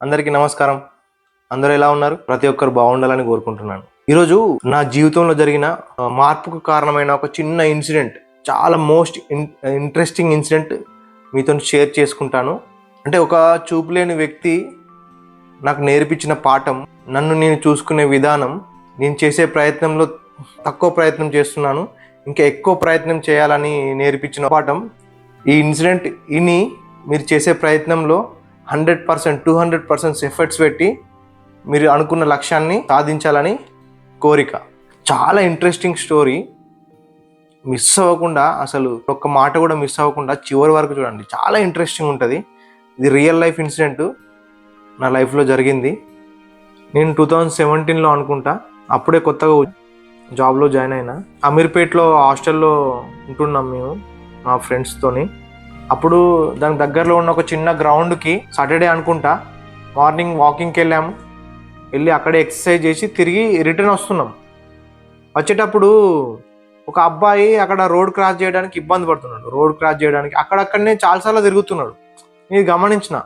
అందరికీ నమస్కారం. అందరూ ఎలా ఉన్నారు? ప్రతి ఒక్కరు బాగుండాలని కోరుకుంటున్నాను. ఈరోజు నా జీవితంలో జరిగిన మార్పుకు కారణమైన ఒక చిన్న ఇన్సిడెంట్, చాలా మోస్ట్ ఇంట్రెస్టింగ్ ఇన్సిడెంట్ మీతో షేర్ చేసుకుంటాను. అంటే ఒక చూపులేని వ్యక్తి నాకు నేర్పించిన పాఠం, నన్ను నేను చూసుకునే విధానం, నేను చేసే ప్రయత్నంలో తక్కువ ప్రయత్నం చేస్తున్నాను, ఇంకా ఎక్కువ ప్రయత్నం చేయాలని నేర్పించిన పాఠం. ఈ ఇన్సిడెంట్ ఇని మీరు చేసే ప్రయత్నంలో 100%, 200% ఎఫర్ట్స్ పెట్టి మీరు అనుకున్న లక్ష్యాన్ని సాధించాలని కోరిక. చాలా ఇంట్రెస్టింగ్ స్టోరీ. మిస్ అవ్వకుండా, అసలు ఒక్క మాట కూడా మిస్ అవ్వకుండా చివరి వరకు చూడండి. చాలా ఇంట్రెస్టింగ్ ఉంటుంది. ఇది రియల్ లైఫ్ ఇన్సిడెంట్, నా లైఫ్లో జరిగింది. నేను 2017లో అనుకుంటా, అప్పుడే కొత్తగా జాబ్లో జాయిన్ అయినా. అమీర్పేట్లో హాస్టల్లో ఉంటున్నాం మేము మా ఫ్రెండ్స్తోని. అప్పుడు దానికి దగ్గరలో ఉన్న ఒక చిన్న గ్రౌండ్కి సాటర్డే అనుకుంటా మార్నింగ్ వాకింగ్కి వెళ్ళాము. వెళ్ళి అక్కడే ఎక్సర్సైజ్ చేసి తిరిగి రిటర్న్ వస్తున్నాం. వచ్చేటప్పుడు ఒక అబ్బాయి అక్కడ రోడ్ క్రాస్ చేయడానికి ఇబ్బంది పడుతున్నాడు. రోడ్ క్రాస్ చేయడానికి అక్కడక్కడనే చాలాసార్లు తిరుగుతున్నాడు. నేను గమనించిన.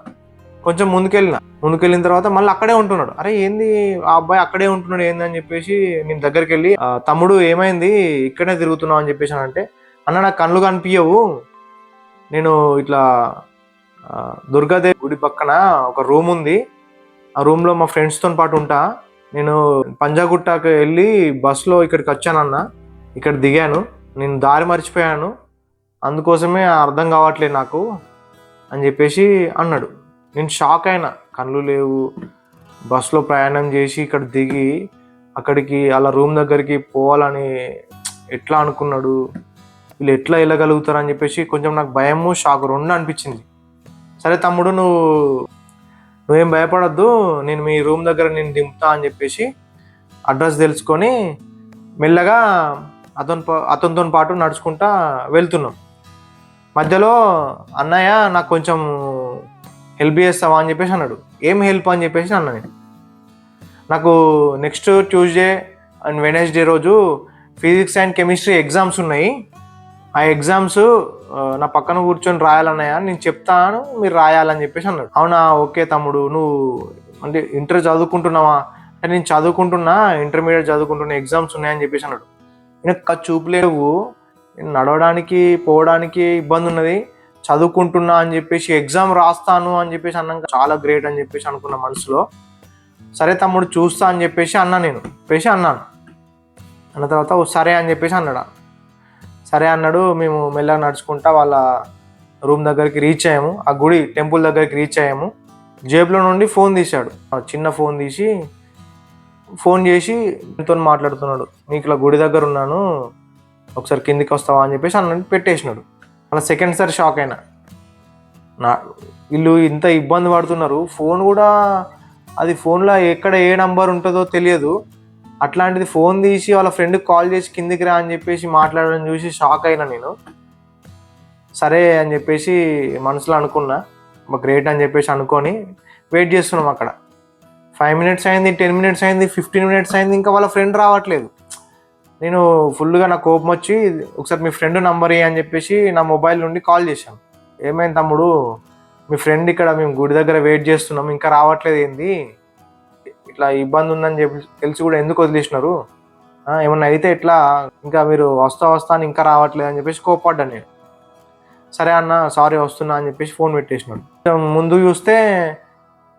కొంచెం ముందుకెళ్ళిన తర్వాత మళ్ళీ అక్కడే ఉంటున్నాడు. అరే ఏంది ఆ అబ్బాయి అక్కడే ఉంటున్నాడు ఏంది అని చెప్పేసి నేను దగ్గరికి వెళ్ళి, తమ్ముడు ఏమైంది ఇక్కడే తిరుగుతున్నావు అని చెప్పేసి అంటే, అన్న నాకు కళ్ళు కనిపించవు, నేను ఇట్లా దుర్గాదేవి గుడి పక్కన ఒక రూమ్ ఉంది, ఆ రూమ్లో మా ఫ్రెండ్స్తో పాటు ఉంటా, నేను పంజాగుట్టకు వెళ్ళి బస్సులో ఇక్కడికి వచ్చానన్న, ఇక్కడ దిగాను, నేను దారి మర్చిపోయాను, అందుకోసమే అర్థం కావట్లేదు నాకు అని చెప్పేసి అన్నాడు. నేను షాక్ అయినా. కళ్ళు లేవు, బస్సులో ప్రయాణం చేసి ఇక్కడ దిగి అక్కడికి అలా రూమ్ దగ్గరికి పోవాలని ఎట్లా అనుకున్నాడు, వీళ్ళు ఎట్లా వెళ్ళగలుగుతారని చెప్పేసి కొంచెం నాకు భయము, షాక్ రెండు అనిపించింది. సరే తమ్ముడు, నువ్వేం భయపడద్దు, నేను మీ రూమ్ దగ్గర నేను దింపుతా అని చెప్పేసి అడ్రస్ తెలుసుకొని మెల్లగా అతనితో పాటు నడుచుకుంటా వెళ్తున్నాం. మధ్యలో అన్నయ్య నాకు కొంచెం హెల్ప్ చేస్తావా అని చెప్పేసి అన్నాడు. ఏం హెల్ప్ అని చెప్పేసి అన్నా నేను. నాకు నెక్స్ట్ ట్యూస్డే అండ్ వెడ్నెస్డే రోజు ఫిజిక్స్ అండ్ కెమిస్ట్రీ ఎగ్జామ్స్ ఉన్నాయి. ఆ ఎగ్జామ్స్ నా పక్కన కూర్చొని రాయాలన్నాయా, నేను చెప్తాను మీరు రాయాలని చెప్పేసి అన్నాడు. అవునా, ఓకే తమ్ముడు, నువ్వు అంటే ఇంటర్ చదువుకుంటున్నావా అంటే, నేను చదువుకుంటున్నా, ఇంటర్మీడియట్ చదువుకుంటున్నా, ఎగ్జామ్స్ ఉన్నాయని చెప్పేసి అన్నాడు. నేను చూపులేవు, నేను నడవడానికి పోవడానికి ఇబ్బంది ఉన్నది, చదువుకుంటున్నా అని చెప్పేసి ఎగ్జామ్ రాస్తాను అని చెప్పేసి అన్నాక చాలా గ్రేట్ అని చెప్పేసి అనుకున్న మనసులో. సరే తమ్ముడు చూస్తా అని చెప్పేసి అన్నాను. అన్న తర్వాత సరే అని చెప్పేసి అన్నాడు. సరే అన్నాడు. మేము మెల్లగా నడుచుకుంటా వాళ్ళ రూమ్ దగ్గరికి రీచ్ అయ్యాము. ఆ గుడి టెంపుల్ దగ్గరికి రీచ్ అయ్యాము. జేబులో నుండి ఫోన్ తీశాడు, చిన్న ఫోన్ తీసి ఫోన్ చేసి ఎంతో మాట్లాడుతున్నాడు. నీకు ఇలా గుడి దగ్గర ఉన్నాను, ఒకసారి కిందికి వస్తావా అని చెప్పేసి అన్న పెట్టేసినాడు. అలా సెకండ్ సారి షాక్ అయినా. వీళ్ళు ఇంత ఇబ్బంది పడుతున్నారు, ఫోన్ కూడా అది ఫోన్లో ఎక్కడ ఏ నంబర్ ఉంటుందో తెలియదు, అట్లాంటిది ఫోన్ తీసి వాళ్ళ ఫ్రెండ్కి కాల్ చేసి కిందికి రా అని చెప్పేసి మాట్లాడడం చూసి షాక్ అయినా నేను. సరే అని చెప్పేసి మనసులో అనుకున్నా, గ్రేట్ అని చెప్పేసి అనుకొని వెయిట్ చేస్తున్నాం అక్కడ. 5 minutes అయింది, 10 minutes అయింది, 15 minutes అయింది, ఇంకా వాళ్ళ ఫ్రెండ్ రావట్లేదు. నేను ఫుల్గా నాకు కోపం వచ్చి, ఒకసారి మీ ఫ్రెండ్ నంబర్ అని చెప్పేసి నా మొబైల్ నుండి కాల్ చేశాను. ఏమైంది తమ్ముడు, మీ ఫ్రెండ్ ఇక్కడ మేము గుడి దగ్గర వెయిట్ చేస్తున్నాం, ఇంకా రావట్లేదు ఏంది, ఇట్లా ఇబ్బంది ఉందని చెప్పి తెలిసి కూడా ఎందుకు వదిలేసినారు, ఏమన్నా అయితే ఎట్లా, ఇంకా మీరు వస్తా అని ఇంకా రావట్లేదు అని చెప్పేసి కోప్పడ్డాను నేను. సరే అన్న, సారీ వస్తున్నా అని చెప్పేసి ఫోన్ పెట్టేసినాడు. ముందు చూస్తే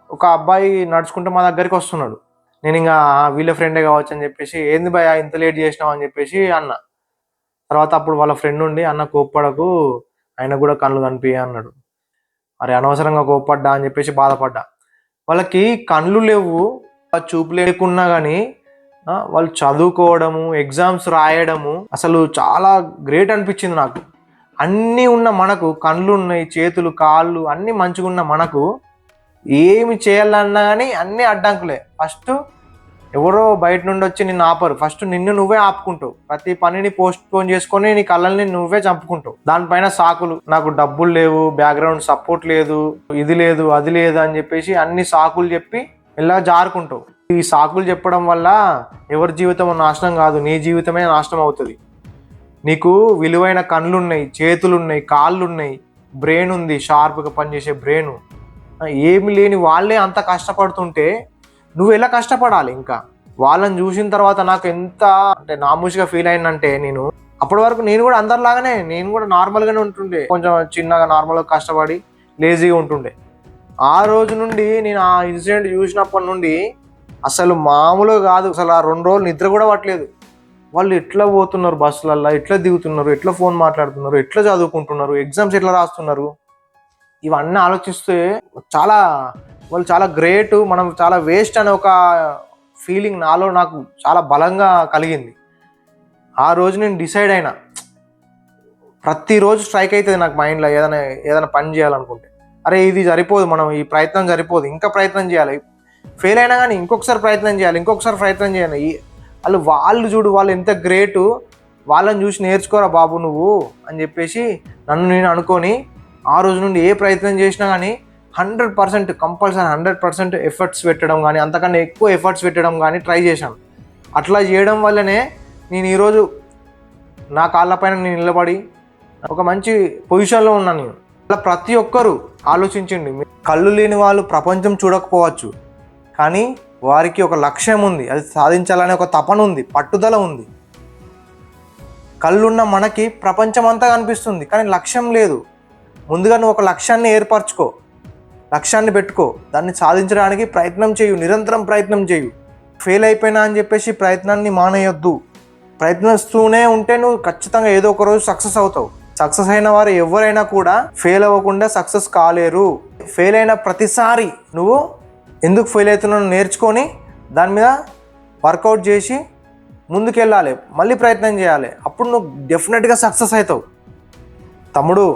ఒక అబ్బాయి నడుచుకుంటూ మా దగ్గరికి వస్తున్నాడు. నేను ఇంకా వీళ్ళ ఫ్రెండే కావచ్చు అని చెప్పేసి, ఏంది భయ ఇంత లేట్ చేసినావు అని చెప్పేసి అన్న. తర్వాత అప్పుడు వాళ్ళ ఫ్రెండ్ ఉండి, అన్న కోప్పడకు, ఆయన కూడా కళ్ళు కనిపి అన్నాడు. అరే అనవసరంగా కోప్పడ్డా అని చెప్పేసి బాధపడ్డా. వాళ్ళకి కళ్ళు లేవు, చూపు లేకున్నా కానీ వాళ్ళు చదువుకోవడము, ఎగ్జామ్స్ రాయడము అసలు చాలా గ్రేట్ అనిపించింది నాకు. అన్నీ ఉన్న మనకు, కళ్ళు ఉన్నాయి, చేతులు కాళ్ళు అన్నీ మంచిగా ఉన్న మనకు ఏమి చేయాలన్నా కానీ అన్నీ అడ్డంకులే. ఫస్ట్ ఎవరో బయట నుండి వచ్చి నిన్ను ఆపరు, ఫస్ట్ నిన్ను నువ్వే ఆపుకుంటావు. ప్రతి పనిని పోస్ట్ పోన్ చేసుకొని నీ కళ్ళని నువ్వే చంపుకుంటావు. దానిపైన సాకులు, నాకు డబ్బులు లేవు, బ్యాక్గ్రౌండ్ సపోర్ట్ లేదు, ఇది లేదు అది లేదు అని చెప్పేసి అన్ని సాకులు చెప్పి ఇలా జారుకుంటావు. ఈ సాకులు చెప్పడం వల్ల ఎవరి జీవితం నాశనం కాదు, నీ జీవితమే నాశనం అవుతుంది. నీకు విలువైన కళ్ళు ఉన్నాయి, చేతులు ఉన్నాయి, కాళ్ళు ఉన్నాయి, బ్రెయిన్ ఉంది, షార్ప్గా పనిచేసే బ్రెయిన్. ఏమి లేని వాళ్ళే అంత కష్టపడుతుంటే నువ్వు ఎలా కష్టపడాలి? ఇంకా వాళ్ళని చూసిన తర్వాత నాకు ఎంత అంటే నామూషిగా ఫీల్ అయిందంటే, నేను అప్పటి వరకు నేను కూడా అందరిలాగానే, నేను కూడా నార్మల్గానే ఉంటుండే, కొంచెం చిన్నగా నార్మల్గా కష్టపడి లేజీగా ఉంటుండే. ఆ రోజు నుండి నేను ఆ ఇన్సిడెంట్ చూసినప్పటి నుండి అసలు మామూలుగా కాదు, అసలు ఆ 2 రోజులు నిద్ర కూడా పట్టలేదు. వాళ్ళు ఎట్లా పోతున్నారు బస్సులల్లో, ఎట్లా దిగుతున్నారు, ఎట్లా ఫోన్ మాట్లాడుతున్నారు, ఎట్లా చదువుకుంటున్నారు, ఎగ్జామ్స్ ఎట్లా రాస్తున్నారు, ఇవన్నీ ఆలోచిస్తే చాలా వాళ్ళు చాలా గ్రేట్, మనం చాలా వేస్ట్ అనే ఒక ఫీలింగ్ నాకు చాలా బలంగా కలిగింది. ఆ రోజు నేను డిసైడ్ అయినా, ప్రతిరోజు స్ట్రైక్ అవుతుంది నాకు మైండ్లో, ఏదైనా పని చేయాలనుకుంటే, అరే ఇది సరిపోదు, మనం ఈ ప్రయత్నం సరిపోదు, ఇంకా ప్రయత్నం చేయాలి, ఫెయిల్ అయినా కానీ ఇంకొకసారి ప్రయత్నం చేయాలి, ఇంకొకసారి ప్రయత్నం చేయాలి. వాళ్ళు చూడు, వాళ్ళు ఎంత గ్రేటు, వాళ్ళని చూసి నేర్చుకోరా బాబు నువ్వు అని చెప్పేసి నన్ను నేను అనుకొని, ఆ రోజు నుండి ఏ ప్రయత్నం చేసినా కానీ 100% కంపల్సరీ 100% ఎఫర్ట్స్ పెట్టడం కానీ, అంతకన్నా ఎక్కువ ఎఫర్ట్స్ పెట్టడం కానీ ట్రై చేశాను. అట్లా చేయడం వల్లనే నేను ఈరోజు నా కాళ్ళపైన నేను నిలబడి ఒక మంచి పొజిషన్లో ఉన్నాను. నేను అలా ప్రతి ఒక్కరూ ఆలోచించండి. కళ్ళు లేని వాళ్ళు ప్రపంచం చూడకపోవచ్చు, కానీ వారికి ఒక లక్ష్యం ఉంది, అది సాధించాలనే ఒక తపన ఉంది, పట్టుదల ఉంది. కళ్ళున్న మనకి ప్రపంచం అంతా కనిపిస్తుంది, కానీ లక్ష్యం లేదు. ముందుగా నువ్వు ఒక లక్ష్యాన్ని ఏర్పరచుకో, లక్ష్యాన్ని పెట్టుకో, దాన్ని సాధించడానికి ప్రయత్నం చేయు, నిరంతరం ప్రయత్నం చేయు. ఫెయిల్ అయిపోయినా అని చెప్పేసి ప్రయత్నాన్ని మానేయొద్దు. ప్రయత్నిస్తూనే ఉంటే నువ్వు ఖచ్చితంగా ఏదో ఒక రోజు సక్సెస్ అవుతావు. సక్సెస్ అయిన వారు ఎవరైనా కూడా ఫెయిల్ అవ్వకుండా సక్సెస్ కాలేరు. ఫెయిల్ అయిన ప్రతిసారి నువ్వు ఎందుకు ఫెయిల్ అవుతున్నావు నేర్చుకొని దాని మీద వర్కౌట్ చేసి ముందుకెళ్ళాలి, మళ్ళీ ప్రయత్నం చేయాలి. అప్పుడు నువ్వు డెఫినెట్గా సక్సెస్ అవుతావు. తమ్ముడు,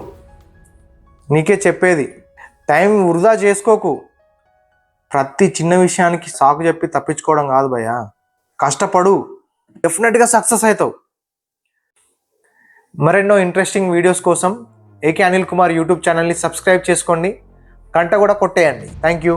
నీకే చెప్పేది, టైం వృధా చేసుకోకు. ప్రతి చిన్న విషయానికి సాకు చెప్పి తప్పించుకోవడం కాదు భయ్యా, కష్టపడు, డెఫినెట్గా సక్సెస్ అవుతావు. మరెన్నో ఇంట్రెస్టింగ్ వీడియోస్ కోసం ఏకే అనిల్ కుమార్ యూట్యూబ్ ఛానల్ని సబ్స్క్రైబ్ చేసుకోండి, గంట కూడా కొట్టేయండి. Thank you.